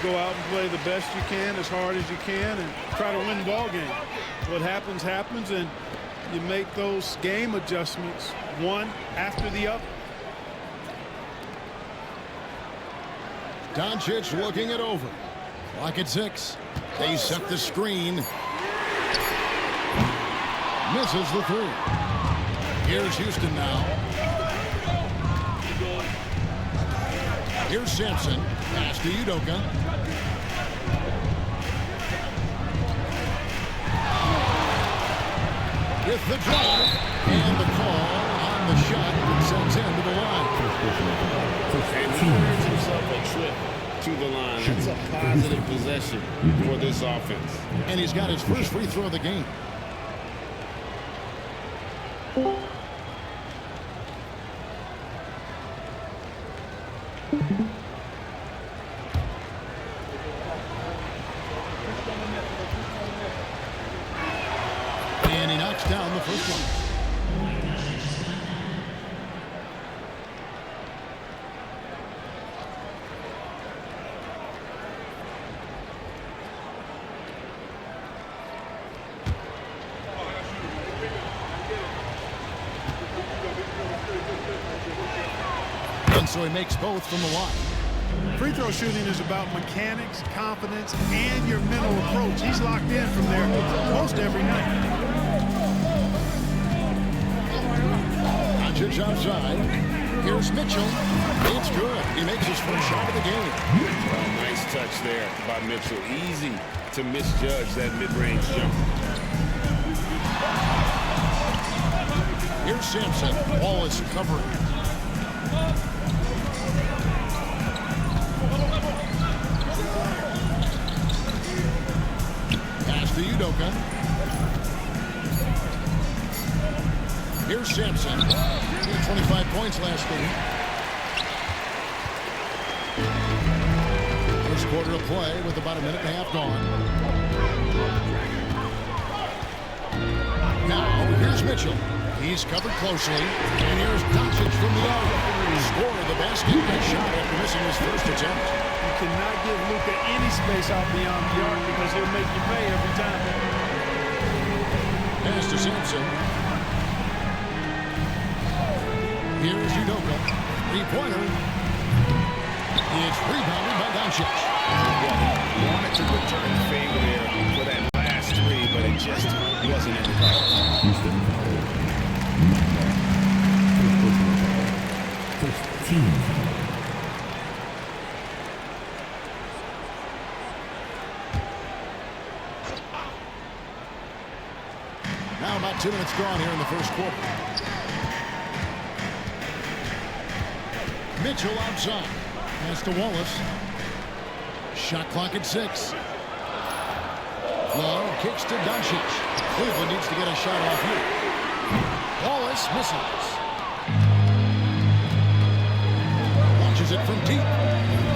go out and play the best you can, as hard as you can, and try to win the ball game. What happens, happens, and you make those game adjustments one after the other. Doncic looking it over. Clock at 6. They set the screen. Misses the 3. Here's Houston now. Here's Sampson. Pass to Udoka. With the drive. And the call on the shot that sends him to the line. And he earns himself a trip to the line. That's a positive possession for this offense. And he's got his first free throw of the game. And he knocks down the first one. And so he makes both from the line. Free throw shooting is about mechanics, confidence, and your mental approach. He's locked in from there most every night. Doncic outside. Here's Mitchell. It's good. He makes his first shot of the game. Well, nice touch there by Mitchell. Easy to misjudge that mid-range jumper. Here's Sampson. Wallace covering. Pass to Udoka. Here's Sampson. He had 25 points last game. First quarter of play with about a minute and a half gone. Now, here's Mitchell. He's covered closely. And here's Doncic from the arc. Scored the basket and shot after missing his first attempt. You cannot give Luka any space out beyond the arc because he'll make you pay every time. Pass to Sampson. Here's Udoka. Three-pointer. It's rebounded by Doncic. Well, he wanted to return the favor there for that last three, but it just wasn't in the cards. Houston foul. First team foul. Now about 2 minutes gone here in the first quarter. Mitchell outside. Pass to Wallace. Shot clock at 6. Love kicks to Doncic. Cleveland needs to get a shot off here. Wallace misses. Launches it from deep.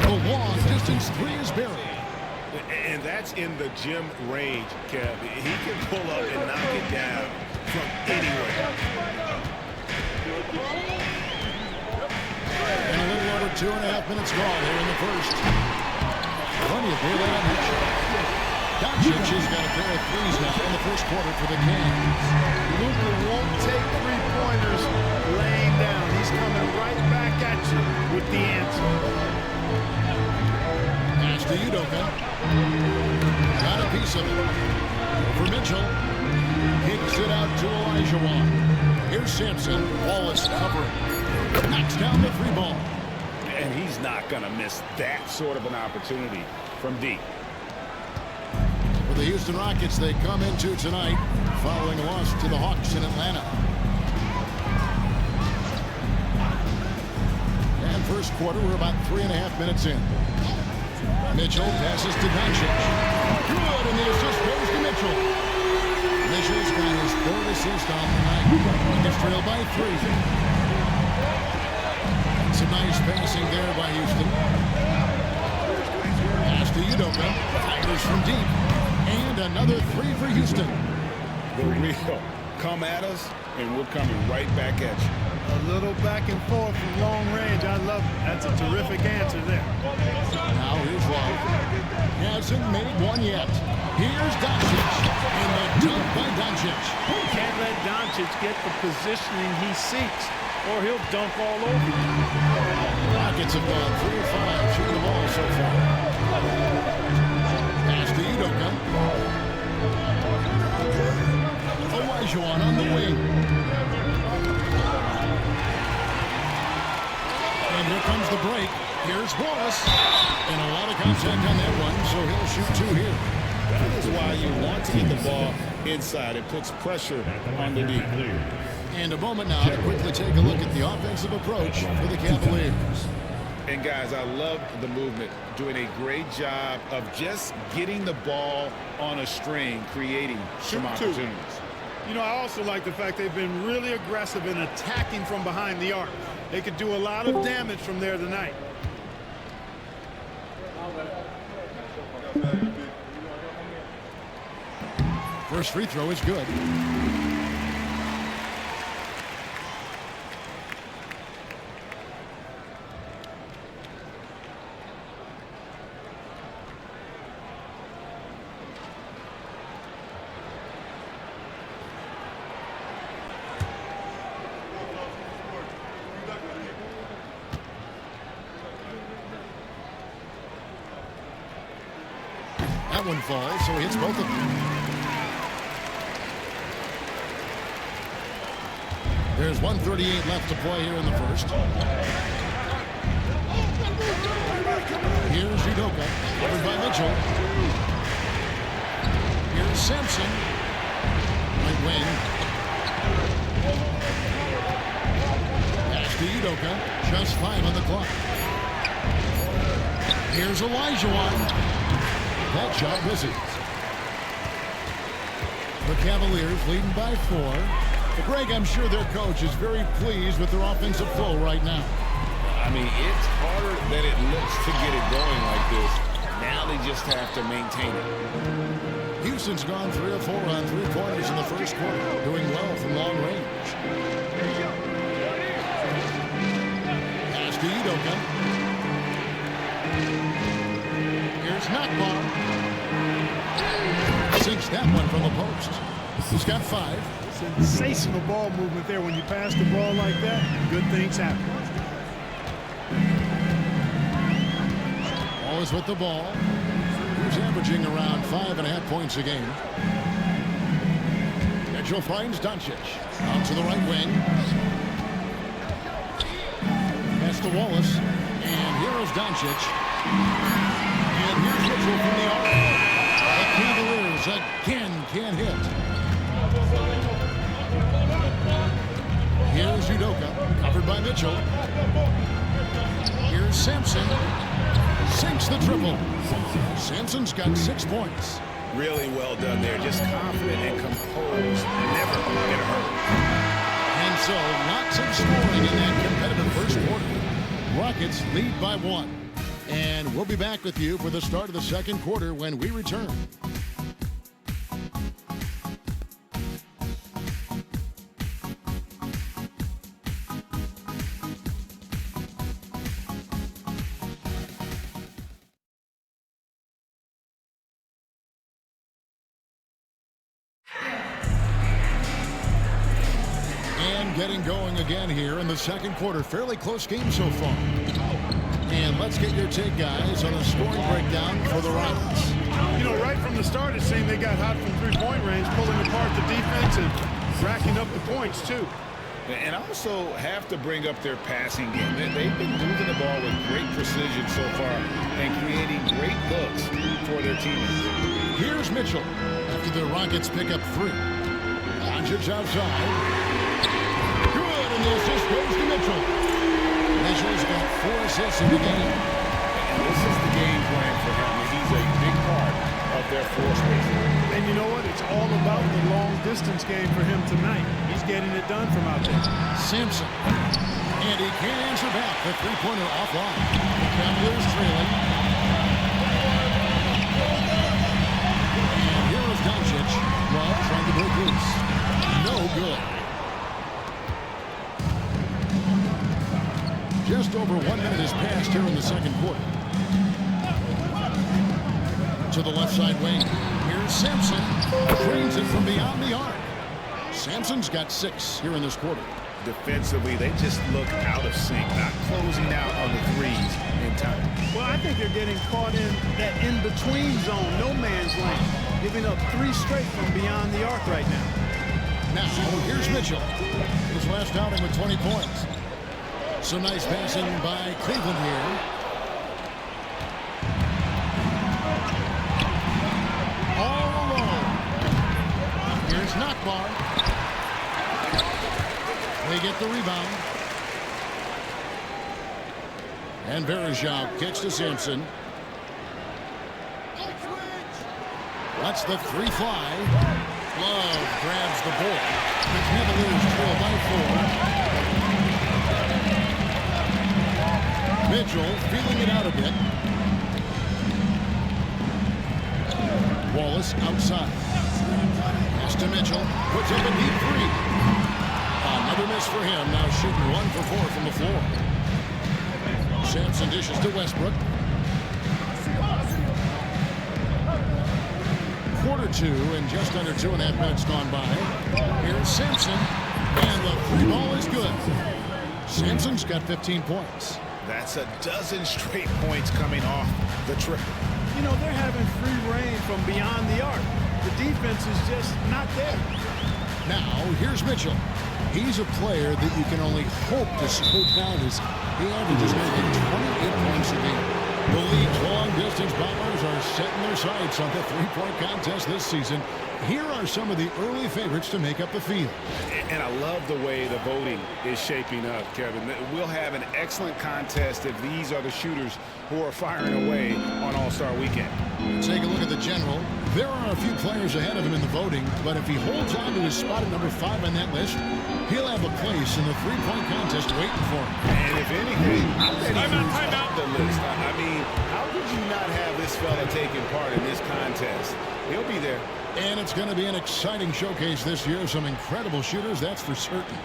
The long distance 3 is buried. And that's in the gym range, Kev. He can pull up and knock it down from anywhere. And a little over 2.5 minutes gone here in the first. Plenty of daylight on that shot. Doncic has got a pair of threes now in the first quarter for the Cavs. Luka won't take three-pointers laying down. He's coming right back at you with the answer. Pass to Udoka. Got a piece of it. For Mitchell. Kicks it out to Olajuwon. Here's Sampson. Wallace covering. Knocks down the three ball. And he's not going to miss that sort of an opportunity from deep. For the Houston Rockets, they come into tonight following a loss to the Hawks in Atlanta. And first quarter, we're about 3.5 minutes in. Mitchell passes to Doncic. Good, and the assist goes to Mitchell. Mitchell's got his third assist on the night. Rockets trail by 3. Some nice passing there by Houston. Pass to Udoka. Fires from deep. And another 3 for Houston. The real come at us, and we're coming right back at you. A little back and forth from long range. I love it. That's a terrific answer there. Now here's Love. hasn't made one yet. Here's Doncic, and the dunk by Doncic. Can't let Doncic get the positioning he seeks, or he'll dunk all over you. Rockets have gone 3 of 5 shooting the ball so far. Pass to Udoka. Olajuwon on the wing. And here comes the break. Here's Wallace. And a lot of contact on that one, so he'll shoot 2 here. That is why you want to get the ball inside. It puts pressure on the D. And a moment now to quickly take a look at the offensive approach for the Cavaliers. And guys, I love the movement, doing a great job of just getting the ball on a string, creating some opportunities. You know, I also like the fact they've been really aggressive in attacking from behind the arc. They could do a lot of damage from there tonight. First free throw is good. That one falls, so he hits both of them. There's 1:38 left to play here in the first. Here's Udoka, covered by Mitchell. Here's Sampson. Right wing. Pass to Udoka. Just 5 on the clock. Here's Olajuwon. That shot misses. The Cavaliers leading by 4. But Greg, I'm sure their coach is very pleased with their offensive flow right now. I mean, it's harder than it looks to get it going like this. Now they just have to maintain it. Houston's gone 3 of 4 on 3-pointers in the first quarter, doing well from long range. Pass to Udoka. Here's Nakbar. Sinks that one from the post. He's got 5. Sensational ball movement there. When you pass the ball like that, good things happen. Always with the ball. He's averaging around 5.5 points a game. Mitchell finds Doncic. Out to the right wing. Pass to Wallace. And here is Doncic. And here's Mitchell from the arc. The Cavaliers again can't hit. Here's Udoka, covered by Mitchell. Here's Sampson. Sinks the triple. Sampson's got 6 points. Really well done there. Just confident and composed. Never get hurt. And so, lots of scoring in that competitive first quarter. Rockets lead by 1. And we'll be back with you for the start of the second quarter when we return. Getting going again here in the second quarter. Fairly close game so far. And let's get your take, guys, on a scoring breakdown for the Rockets. You know, right from the start, it seemed they got hot from 3-point range, pulling apart the defense and racking up the points, too. And also have to bring up their passing game. They've been moving the ball with great precision so far and creating great looks for their teammates. Here's Mitchell after the Rockets pick up 3. Doncic outside. And the assist goes to Mitchell. Mitchell's got 4 assists in the game. And this is the game plan for him. He's a big part of their floor space. And you know what? It's all about the long-distance game for him tonight. He's getting it done from out there. Sampson. And he can't answer back. The 3-pointer offline. The Cavaliers trailing. And here is Doncic. Love trying to break loose. No good. Just over 1 minute has passed here in the second quarter. to the left side wing. Here's Sampson. Drains it from beyond the arc. Sampson's got 6 here in this quarter. Defensively, they just look out of sync, not closing out on the threes in time. Well, I think they're getting caught in that in-between zone, no man's land, giving up 3 straight from beyond the arc right now. Now, here's Mitchell. His last outing with 20 points. Some nice passing by Cleveland here. All alone. Here's Nockbar. They get the rebound. And Varejao kicks to Sampson. That's the 3 fly. Love grabs the board. The Cavaliers trail by 4. Mitchell feeling it out a bit. Wallace outside. Pass to Mitchell. Puts up a deep 3. Another miss for him. Now shooting 1 for 4 from the floor. Sampson dishes to Westbrook. Quarter 2 and just under 2.5 minutes gone by. Here's Sampson. And the 3 ball is good. Sampson's got 15 points. That's a dozen straight points coming off the trip. You know, they're having free reign from beyond the arc. The defense is just not there. Now, here's Mitchell. He's a player that you can only hope to slow down as he averages nearly 28 points a game. The league's long-distance bombers are setting their sights on the three-point contest this season. Here are some of the early favorites to make up the field. And I love the way the voting is shaping up, Kevin. We'll have an excellent contest if these are the shooters who are firing away on All-Star Weekend. Take a look at the general. There are a few players ahead of him in the voting, but if he holds on to his spot at number 5 on that list, he'll have a place in the three-point contest waiting for him. And if anything, I bet he moves up the list. I mean, how could you not have this fella taking part in this contest? He'll be there. And it's going to be an exciting showcase this year. Some incredible shooters, that's for certain.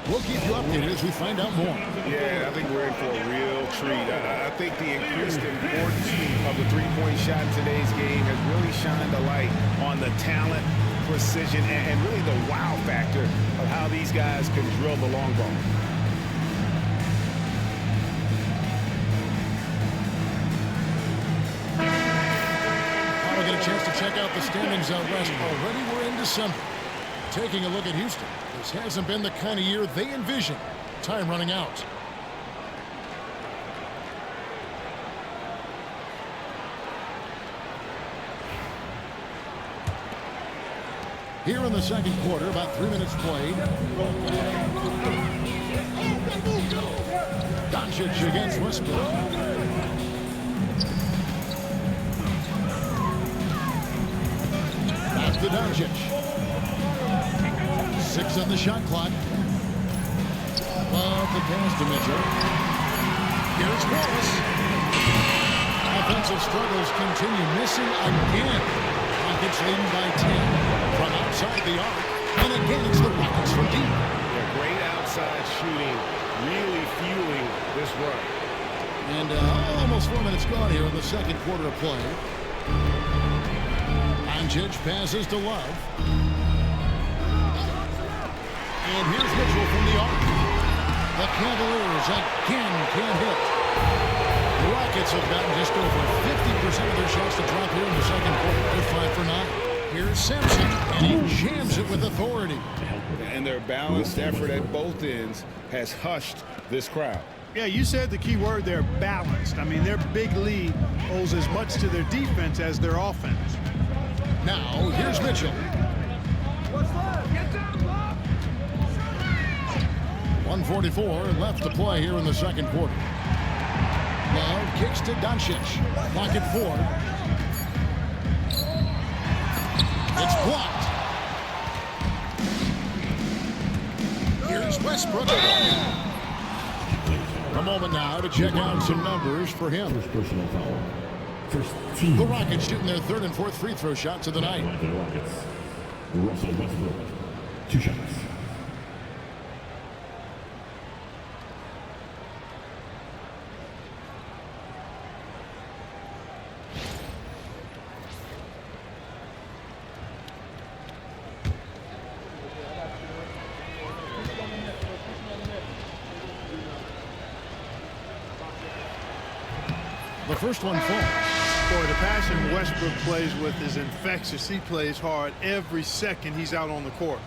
We'll keep you updated as we find out more. Yeah, I think we're in for a real treat. I think the increased importance of the three-point shot in today's game has really shined a light on the talent, precision, and really the wow factor of how these guys can drill the long ball. Now we get a chance to check out the standings out west. Already we're in December. Taking a look at Houston. This hasn't been the kind of year they envisioned. Time running out. Here in the second quarter, about 3 minutes played. Doncic against Westbrook. Back to Doncic. 6 on the shot clock. Off the pass to Mitchell. Here's Wallace. Offensive struggles continue. Missing again. Rockets leading by 10 from outside the arc. And again, it's the Rockets from deep. Yeah, great outside shooting, really fueling this run. And almost 4 minutes gone here in the second quarter of play. Doncic passes to Love. And here's Mitchell from the arc. The Cavaliers again can't hit. The Rockets have gotten just over 50% of their shots to drop here in the second quarter. They're 5 for 9. Here's Sampson, and he jams it with authority. And their balanced effort at both ends has hushed this crowd. Yeah, you said the key word there, balanced. I mean, their big lead owes as much to their defense as their offense. Now, here's Mitchell. 1:44 left to play here in the second quarter. Love kicks to Doncic. Clock at 4. It's blocked. Here's Westbrook. A moment now to check out some numbers for him. First personal foul. First team. The Rockets shooting their third and fourth free throw shots of the night. The Rockets. Russell Westbrook. 2 shots. first one falls. Boy, the passion Westbrook plays with is infectious. He plays hard every second he's out on the court.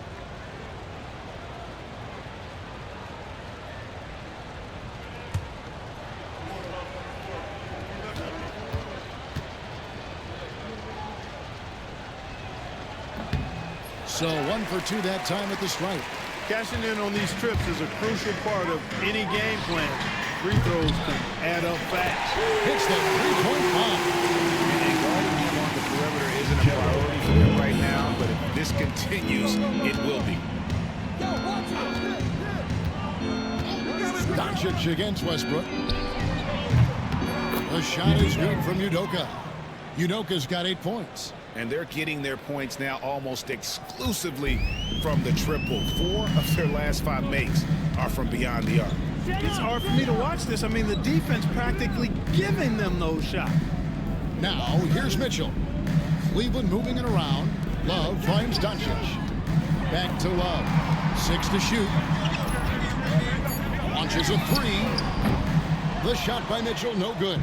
So 1 for 2 that time at the stripe. Cashing in on these trips is a crucial part of any game plan. Free throws can add up fast. Hits that three-point bomb. And guarding him on the perimeter isn't a priority for him right now, but if this continues, it will be. Doncic against Westbrook. The shot is good from Udoka. Udoka's got 8 points. And they're getting their points now almost exclusively from the triple. 4 of their last 5 makes are from beyond the arc. It's hard for me to watch this. I mean, the defense practically giving them those shots. Now, here's Mitchell. Cleveland moving it around. Love finds Doncic. Back to Love. 6 to shoot. Launches a 3. The shot by Mitchell, no good.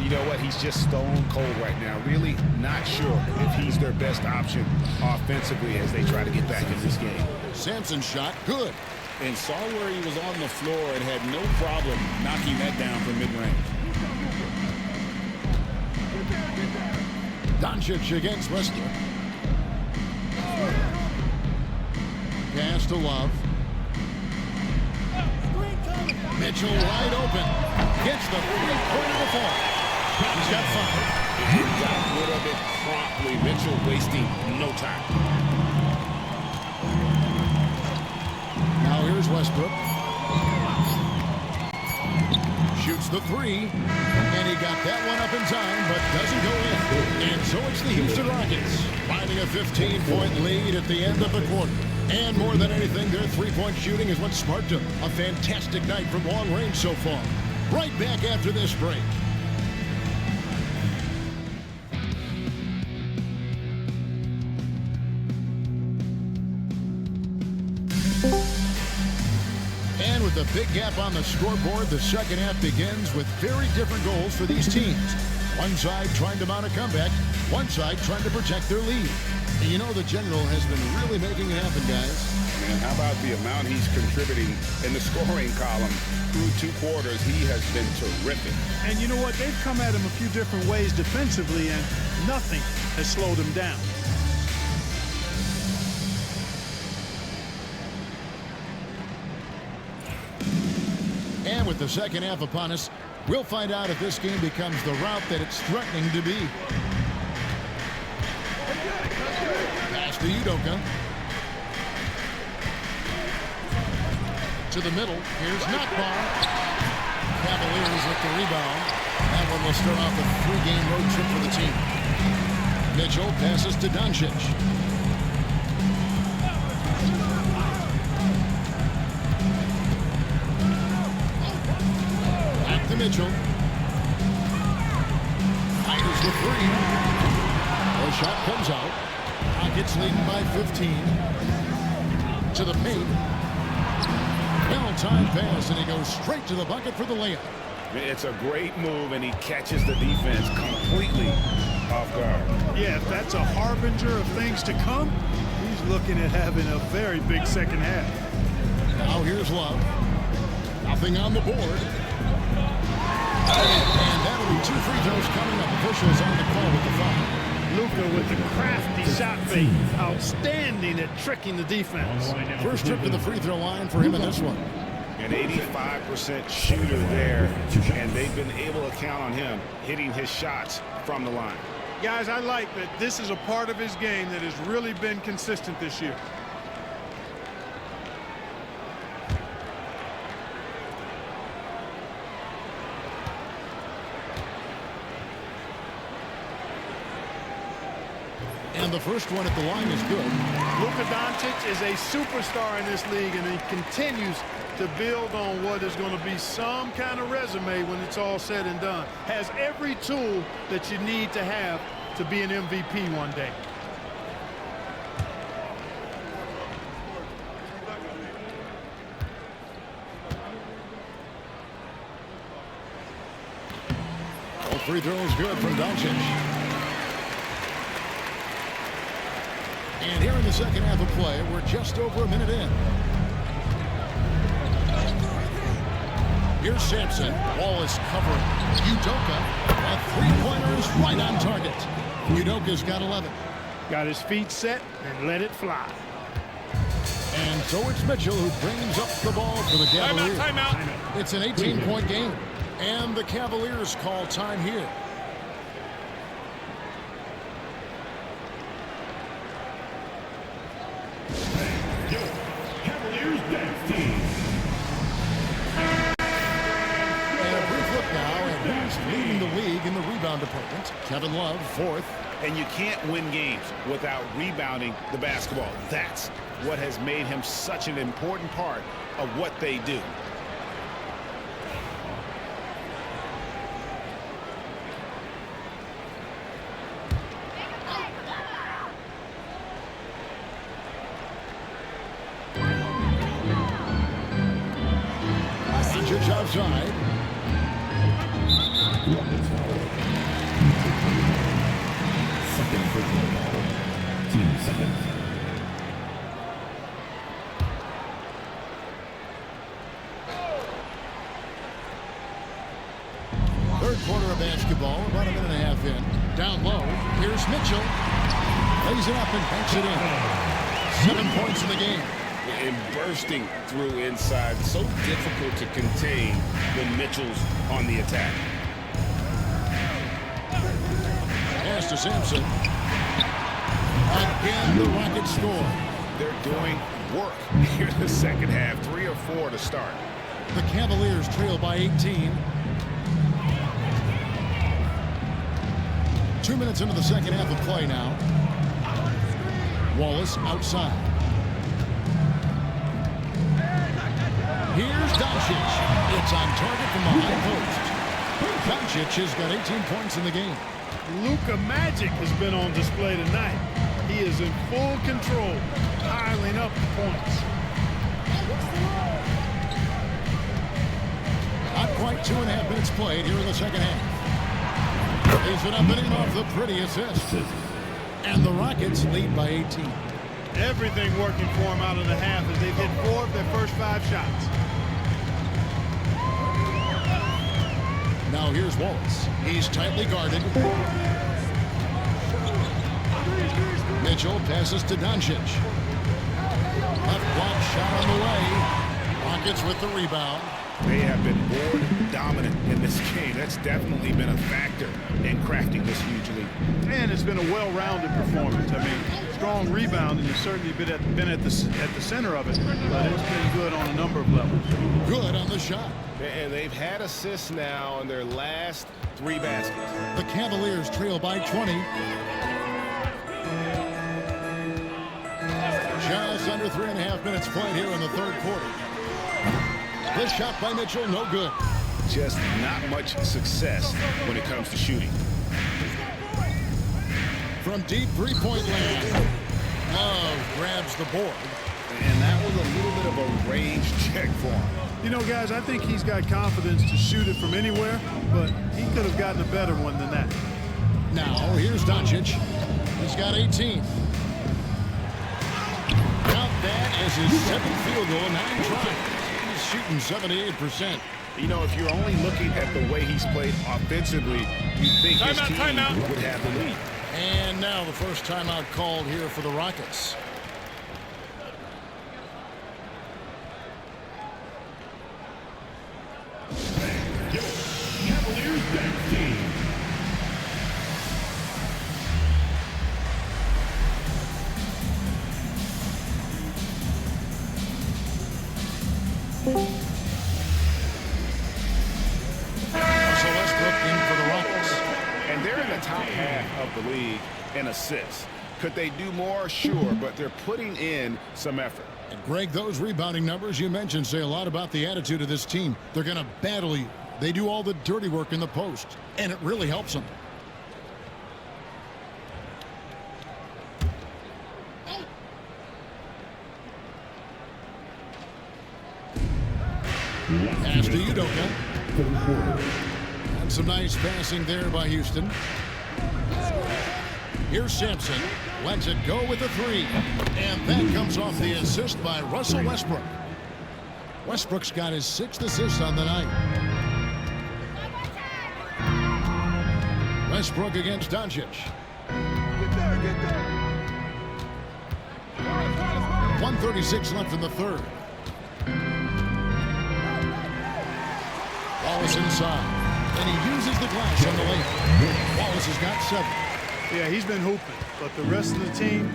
You know what? He's just stone cold right now. Really not sure if he's their best option offensively as they try to get back in this game. Sampson's shot, good. And saw where he was on the floor and had no problem knocking that down from mid-range. Doncic against Westbrook. Pass to Love. Mitchell wide open. Gets the three-pointer to fall. He's got 5. He got rid of it promptly. Mitchell wasting no time. Now here's Westbrook. Shoots the 3. And he got that one up in time, but doesn't go in. And so it's the Houston Rockets finding a 15-point lead at the end of the quarter. And more than anything, their three-point shooting is what sparked them. A fantastic night from long range so far. Right back after this break. And with a big gap on the scoreboard, the second half begins with very different goals for these teams. One side trying to mount a comeback, one side trying to protect their lead. And you know the general has been really making it happen, guys. Man, how about the amount he's contributing in the scoring column? Through 2 quarters, he has been terrific. And you know what? They've come at him a few different ways defensively, and nothing has slowed him down. And with the second half upon us, we'll find out if this game becomes the route that it's threatening to be. Pass to Udoka. To the middle. Here's Nockbaum. Cavaliers with the rebound. That one will start off a 3-game road trip for the team. Mitchell passes to Doncic. Back to Mitchell. Fires the 3. The shot comes out. Rockets leading by 15. To the paint. Time pass, and he goes straight to the bucket for the layup. It's a great move, and he catches the defense completely off guard. Yeah, if that's a harbinger of things to come, he's looking at having a very big second half. Now here's Love. Nothing on the board. And that'll be 2 free throws coming up. Officials on the call with the foul. Luka with the crafty shot fake. Outstanding at tricking the defense. First trip to the free throw line for him in this one. An 85% shooter there, and they've been able to count on him hitting his shots from the line. Guys, I like that this is a part of his game that has really been consistent this year. And the first one at the line is good. Luka Doncic is a superstar in this league, and he continues to build on what is going to be some kind of resume when it's all said and done. Has every tool that you need to have to be an MVP one day. Free throw is good from Doncic. And here in the second half of play, we're just over a minute in. Here's Sampson. Wallace covering. Udoka. A three-pointer is right on target. Udoka's got 11. Got his feet set and let it fly. And so it's Mitchell who brings up the ball for the Cavaliers. Timeout. It's an 18-point game. And the Cavaliers call time here. Cavaliers dance team. And a brief look now at who's leading the league in the rebound department. Kevin Love, fourth. And you can't win games without rebounding the basketball. That's what has made him such an important part of what they do. Doncic outside. Second personal foul. Team second. Third quarter of basketball, about a minute and a half in. Down low, here's Mitchell. Lays it up and banks it in. 7 points in the game. And bursting through inside. So difficult to contain when Mitchell's on the attack. Pass to Sampson. Again, the Rockets score. They're doing work here in the second half. 3 or 4 to start. The Cavaliers trail by 18. 2 minutes into the second half of play now. Wallace outside. Here's Doncic. It's on target from the high post. Doncic has got 18 points in the game. Luka Magic has been on display tonight. He is in full control, piling up the points. Not quite 2.5 minutes played here in the second half. Lays it up and in off the pretty assist. And the Rockets lead by 18. Everything working for him out of the half as they've hit 4 of their first 5 shots. Now here's Wallace. He's tightly guarded. Mitchell passes to Doncic. Left block shot on the way. Rockets with the rebound. They have been board dominant in this game. That's definitely been a factor in crafting this huge lead. And it's been a well-rounded performance. I mean, strong rebound, and you've certainly been at the center of it, but it's been good on a number of levels. Good on the shot. And they've had assists now on their last 3 baskets. The Cavaliers trail by 20. Just under 3.5 minutes played here in the third quarter. This shot by Mitchell, no good. Just not much success when it comes to shooting. From deep three-point land, Love grabs the board. And that was a little bit of a range check for him. You know, guys, I think he's got confidence to shoot it from anywhere, but he could have gotten a better one than that. Now, here's Doncic. He's got 18. Now that is his 7th field goal in 9 tries. He's shooting 78%. You know, if you're only looking at the way he's played offensively, you'd think his team would have the lead. And now the first timeout called here for the Rockets. Cavaliers dance team. Russell Westbrook in for the Rockets. And they're in the top half of the league in assists. Could they do more? Sure, but they're putting in some effort. And Greg, those rebounding numbers you mentioned say a lot about the attitude of this team. They're going to battle you. They do all the dirty work in the post, and it really helps them. Pass to Udoka. Some nice passing there by Houston. Here's Sampson. Lets it go with a three. And that comes off the assist by Russell Westbrook. Westbrook's got his 6th assist on the night. Westbrook against Doncic. 1:36 left in the third. Wallace inside. And he uses the glass on the layup. Wallace has got 7. Yeah, he's been hooping, but the rest of the team,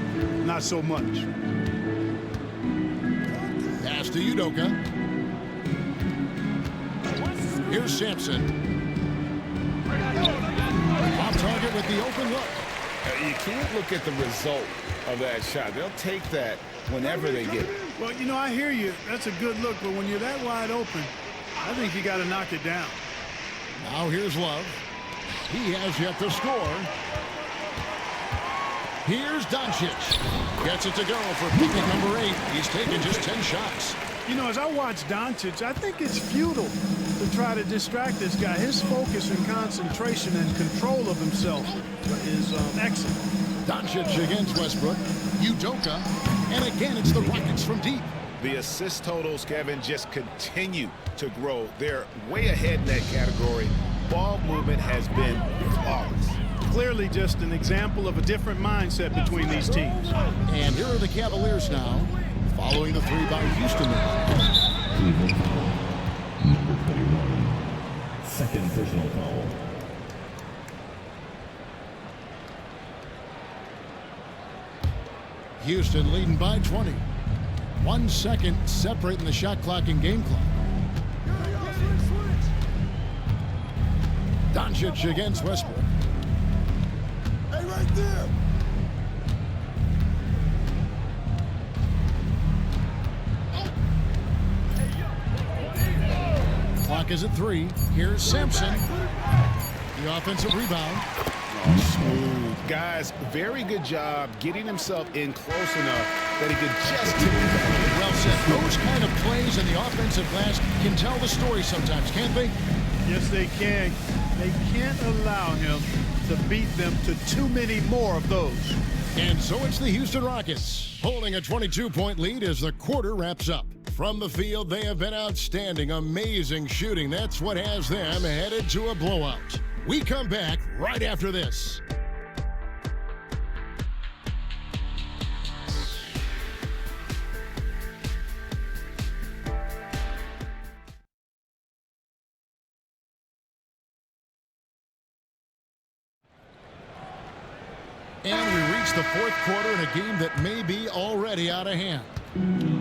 not so much. Pass to Udoka. Here's Sampson. Off target with the open look. You can't look at the result of that shot. They'll take that whenever they get it. Well, you know, I hear you. That's a good look, but when you're that wide open, I think you got to knock it down. Now here's Love. He has yet to score. Here's Doncic. Gets it to go for picking number 8. He's taken just 10 shots. You know, as I watch Doncic, I think it's futile to try to distract this guy. His focus and concentration and control of himself is excellent. Doncic against Westbrook. Udoka. And again, it's the Rockets from deep. The assist totals, Kevin, just continue to grow. They're way ahead in that category. Ball movement has been flawless. Clearly just an example of a different mindset between these teams. And here are the Cavaliers now, following the 3 by Houston. Cleveland foul. Number 21. Second personal foul. Houston leading by 20. 1 second separating the shot clock and game clock. Doncic against Westbrook. Hey, right there. Clock is at 3. Here's Sampson. The offensive rebound. Smooth. Guys, very good job getting himself in close enough that he could just tip it back. Well said. Those kind of plays in the offensive glass can tell the story sometimes, can't they? Yes, they can. They can't allow him to beat them to too many more of those. And so it's the Houston Rockets holding a 22-point lead as the quarter wraps up. From the field, they have been outstanding. Amazing shooting. That's what has them headed to a blowout. We come back right after this. And we reach the 4th quarter in a game that may be already out of hand.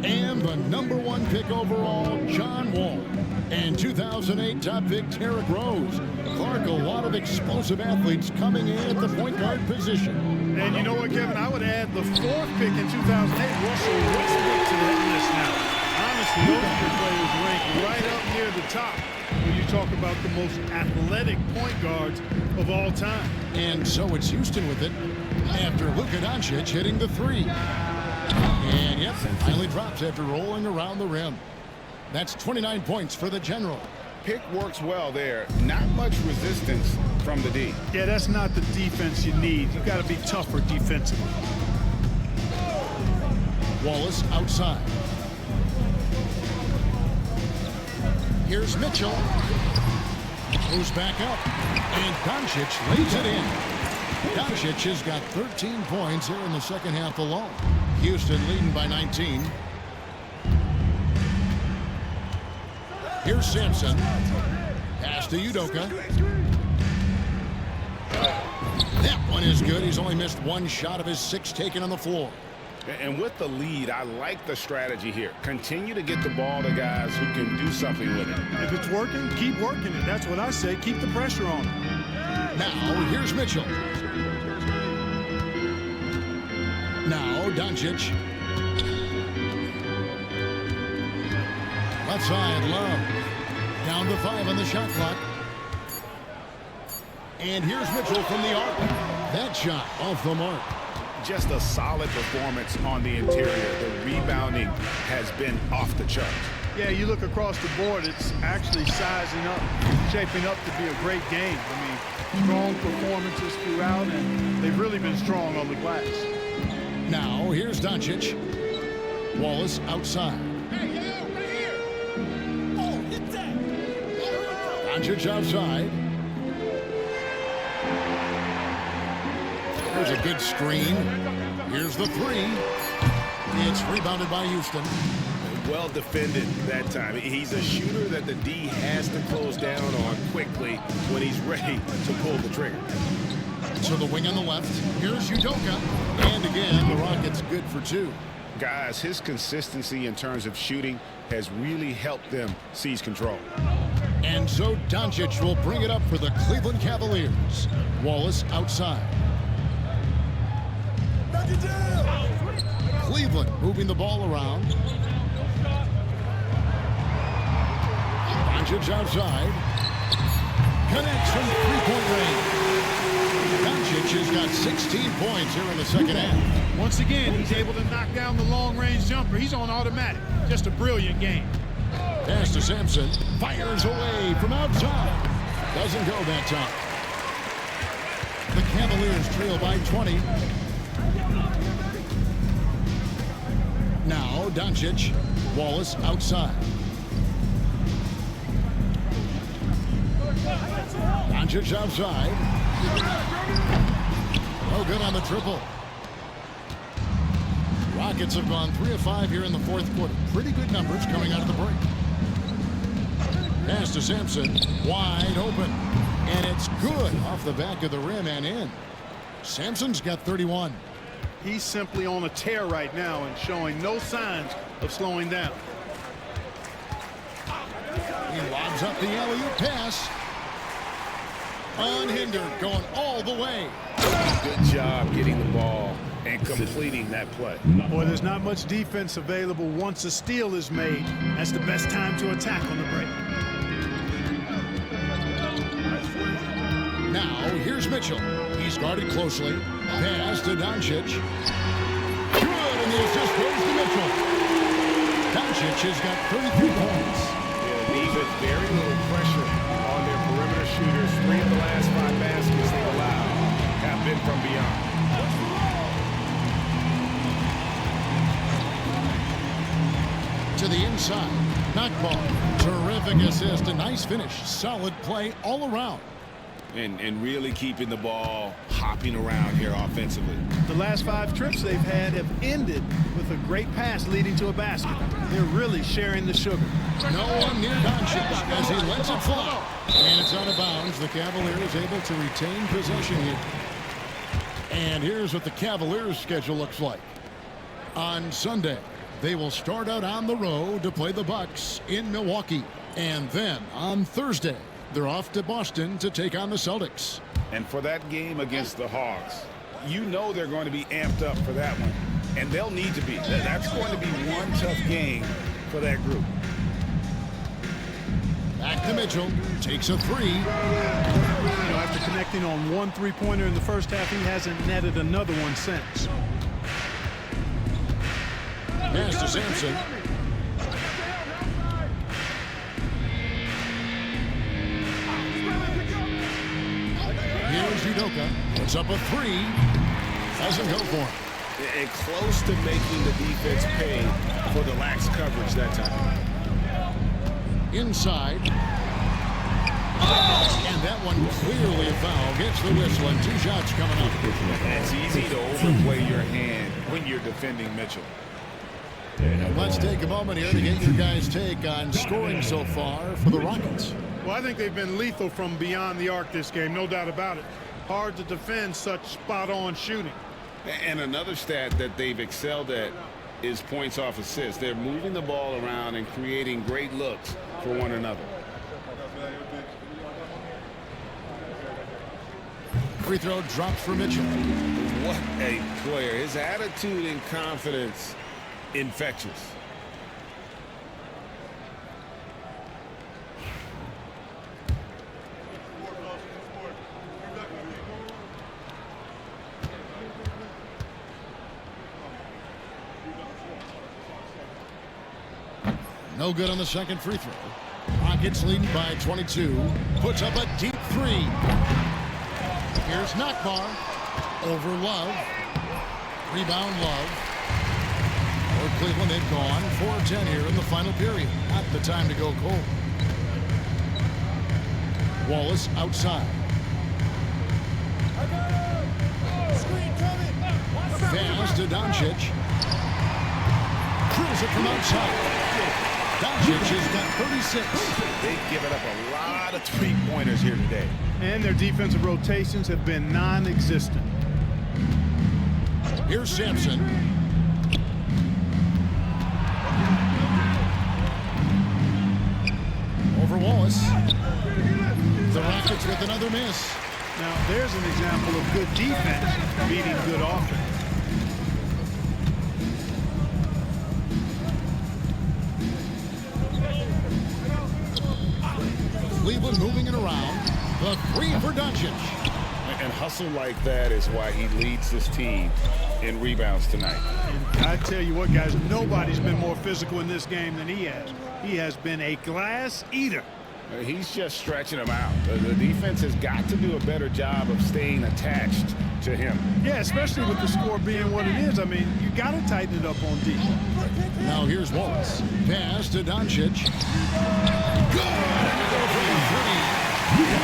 And the number 1 pick overall, John Wall. And 2008 top pick, Derrick Rose. Clark, a lot of explosive athletes coming in at the point guard position. And you know what, Kevin? I would add the 4th pick in 2008, Russell Westbrook, to that list now. Honestly, those two players rank right up near the top when you talk about the most athletic point guards of all time. And so it's Houston with it after Luka Doncic hitting the 3. And yep, finally drops after rolling around the rim. That's 29 points for the General. Pick works well there. Not much resistance from the D. Yeah, that's not the defense you need. You got to be tougher defensively. Wallace outside. Here's Mitchell. Moves back up. And Doncic lays it in. Doncic has got 13 points here in the second half alone. Houston leading by 19. Here's Sampson. Pass to Udoka. That one is good. He's only missed 1 shot of his 6 taken on the floor. And with the lead, I like the strategy here. Continue to get the ball to guys who can do something with it. If it's working, keep working it. That's what I say. Keep the pressure on him. Now, here's Mitchell. Now, Doncic. Left side, Love. Down to 5 on the shot clock. And here's Mitchell from the arc. That shot off the mark. Just a solid performance on the interior. The rebounding has been off the charts. Yeah, you look across the board, it's actually sizing up, shaping up to be a great game. I mean, strong performances throughout, and they've really been strong on the glass. Now, here's Doncic. Wallace outside. Doncic outside. Here's a good screen. Here's the three. It's rebounded by Houston. Well defended that time. He's a shooter that the D has to close down on quickly when he's ready to pull the trigger. To the wing on the left. Here's Udoka. And again, the Rockets good for two. Guys, his consistency in terms of shooting has really helped them seize control. And so Doncic will bring it up for the Cleveland Cavaliers. Wallace outside. Cleveland moving the ball around. Doncic outside. Connects from three-point range. Doncic has got 16 points here in the second half. Once again, he's able to knock down the long-range jumper. He's on automatic. Just a brilliant game. Pass to Sampson. Fires away from outside. Doesn't go that time. The Cavaliers trail by 20. Now Doncic. Wallace outside. Doncic outside. No good on the triple. Rockets have gone 3 of 5 here in the fourth quarter. Pretty good numbers coming out of the break. Pass to Sampson. Wide open. And it's good off the back of the rim and in. Sampson's got 31. He's simply on a tear right now and showing no signs of slowing down. He lobs up the alley-oop pass. Unhindered, going all the way. Good job getting the ball and completing that play. Boy, there's not much defense available once a steal is made. That's the best time to attack on the break. Now, here's Mitchell. He's guarded closely. Pass to Doncic. Good, and the assist goes to Mitchell. Doncic has got 33 points. Yeah, leave it very little pressure on their perimeter shooters. 3 of the last 5 baskets they've allowed have been from beyond. To the inside. Knock ball. Terrific assist. A nice finish. Solid play all around. And really keeping the ball hopping around here offensively. The last 5 trips they've had have ended with a great pass leading to a basket. They're really sharing the sugar. No one near Doncic as he lets it fly. And it's out of bounds. The Cavaliers able to retain possession here. And here's what the Cavaliers' schedule looks like. On Sunday, they will start out on the road to play the Bucks in Milwaukee. And then on Thursday, they're off to Boston to take on the Celtics. And for that game against the Hawks, you know they're going to be amped up for that one. And they'll need to be. That's going to be one tough game for that group. Back to Mitchell. Takes a three. You know, after connecting on 1 3-pointer in the first half, he hasn't netted another one since. Pass to Sampson. Here's Udoka. Puts up a three. Doesn't go for him. And close to making the defense pay for the lax coverage that time. Inside. And that one clearly a foul. Gets the whistle and 2 shots coming up. And it's easy to overplay your hand when you're defending Mitchell. And let's take a moment here to get your guys' take on scoring so far for the Rockets. Well, I think they've been lethal from beyond the arc this game, no doubt about it. Hard to defend such spot-on shooting. And another stat that they've excelled at is points off assists. They're moving the ball around and creating great looks for one another. Free throw drops for Mitchell. What a player. His attitude and confidence, infectious. No good on the second free throw. Rockets leading by 22. Puts up a deep three. Here's Nakbar over Love. Rebound Love. For Cleveland, they've gone 4-10 here in the final period. Not the time to go cold. Wallace outside. Pass to Doncic. Drills it from outside. Doncic has got 36. They've given up a lot of three-pointers here today. And their defensive rotations have been non-existent. Here's Sampson. Over Wallace. The Rockets with another miss. Now, there's an example of good defense beating good offense. Cleveland moving it around. The three for Doncic. And hustle like that is why he leads this team in rebounds tonight. And I tell you what, guys, nobody's been more physical in this game than he has. He has been a glass eater. He's just stretching them out. The defense has got to do a better job of staying attached to him. Yeah, especially with the score being what it is. I mean, you got to tighten it up on defense. Now here's Wallace. Pass to Doncic. Good! Even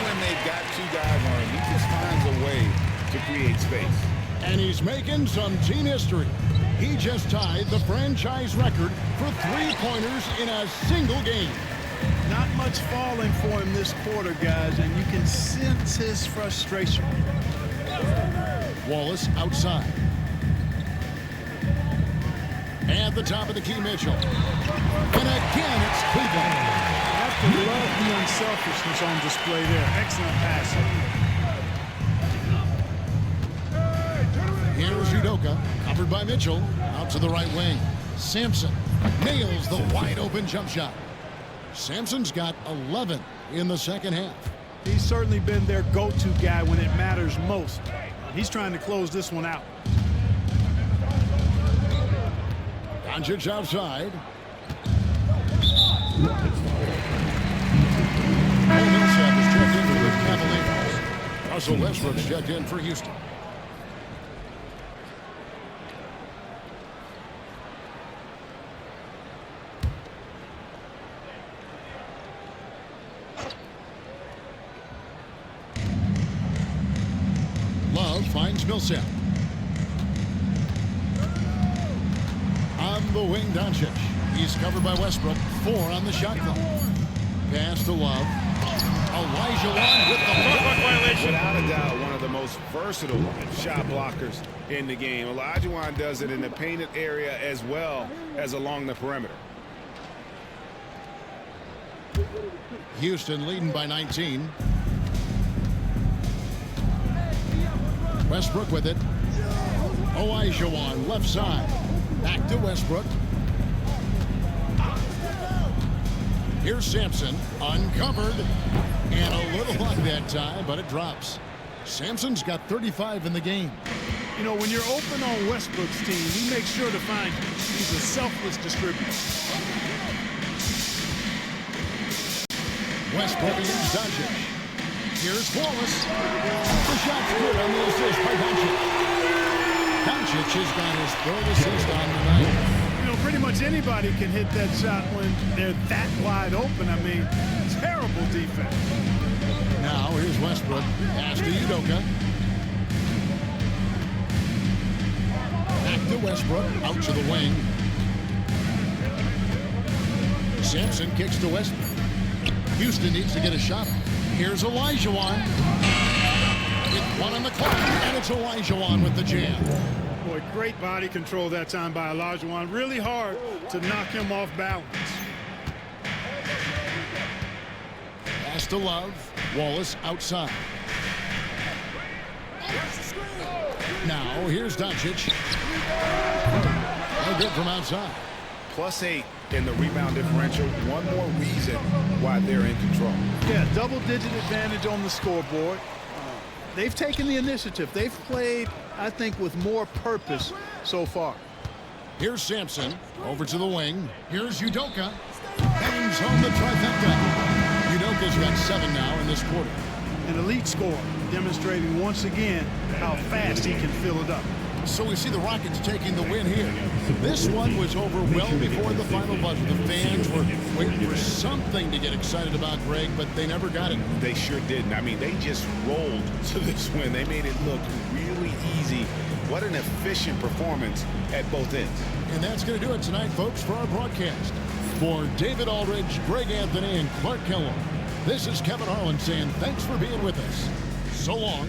when they've got two guys on him, he just finds a way to create space. And he's making some team history. He just tied the franchise record for three-pointers in a single game. Not much falling for him this quarter, guys, and you can sense his frustration. Wallace outside. At the top of the key, Mitchell. And again, it's Cleveland. I have to love the unselfishness on display there. Excellent passing. Here's Udoka, covered by Mitchell, out to the right wing. Sampson nails the wide-open jump shot. Sampson's got 11 in the second half. He's certainly been their go-to guy when it matters most. He's trying to close this one out. Doncic outside. Millsap is checked in for the Cavaliers. Russell Westbrook's checked in for Houston. Love finds Millsap. On the wing, Doncic. He's covered by Westbrook. 4 on the shot clock. Pass to Love. Elijah Wan with the violation. Without a doubt, one of the most versatile shot blockers in the game. Elijah Wan does it in the painted area as well as along the perimeter. Houston leading by 19. Westbrook with it. Elijah Wan left side. Back to Westbrook. Here's Sampson, uncovered, and a little on that time, but it drops. Sampson's got 35 in the game. You know, when you're open on Westbrook's team, he makes sure to find you. He's a selfless distributor. Westbrook against Doncic. Here's Wallace. The shot's good on the assist by Doncic. Doncic has got his third assist on the night. You know, pretty much anybody can hit that shot when they're that wide open. I mean, terrible defense. Now here's Westbrook. Pass to Udoka. Back to Westbrook. Out to the wing. Sampson kicks to Westbrook. Houston needs to get a shot. Here's Elijah Wan. With 1 on the clock, and it's Elijah Wan with the jam. Boy, great body control that time by Elijah Wan. Really hard to knock him off balance. Pass to Love. Wallace outside. Now here's Doncic. No good from outside. +8 in the rebound differential. One more reason why they're in control. Yeah, double-digit advantage on the scoreboard. They've taken the initiative. They've played, I think, with more purpose so far. Here's Sampson. Over to the wing. Here's Udoka. Bangs home the trifecta. Udoka's got 7 now in this quarter. An elite scorer, demonstrating once again how fast he can fill it up. So we see the Rockets taking the win here. This one was over well before the final buzzer. The fans were waiting for something to get excited about, Greg, but they never got it. They sure didn't. I mean, they just rolled to this win. They made it look really easy. What an efficient performance at both ends. And that's going to do it tonight, folks, for our broadcast. For David Aldridge, Greg Anthony, and Clark Kellogg, this is Kevin Harlan saying thanks for being with us. So long.